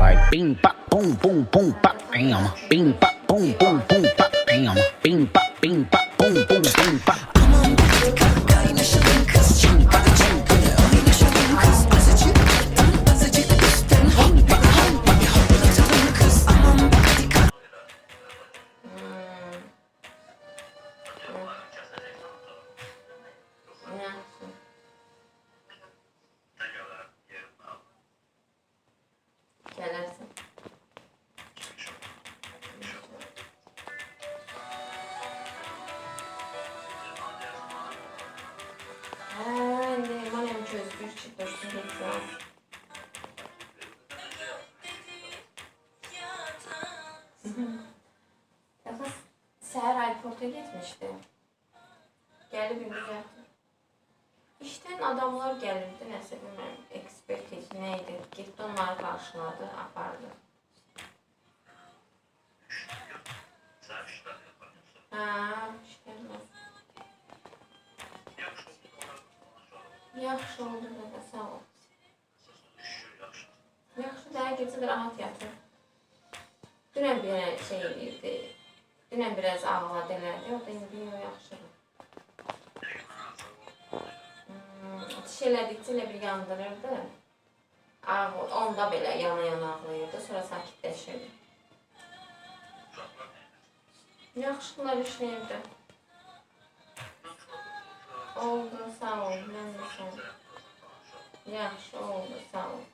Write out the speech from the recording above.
like bing bop boom boom boom bop bam. Bing bop boom boom boom bop bam. Bing bop boom boom bing bop. Gelersin. Neyman hem çözgür çıkmasın lütfen. Kız Seher airport'a gitmişti. Geldi bir düzeltti. İşten adamlar gelirdi, nəsə bilmem, ekspertiz neydi, gitti onları karşıladı, apardı. Ha, işten yaxşı oldu da, sağ ol. Yaxşı da, gecə də rahat yatır. Dünən bir şey edirdi, dünən biraz ağladı elədi, o da indi yaxşıdır. Diş elədikcə elə bir yandırırdı. Onda belə yana ağlayırdı, sonra sakitləşirdi. Yaxşılar işləyirdi. Oldu, sağ ol, mən də sağ ol. Yaxşı oldu, sağ ol.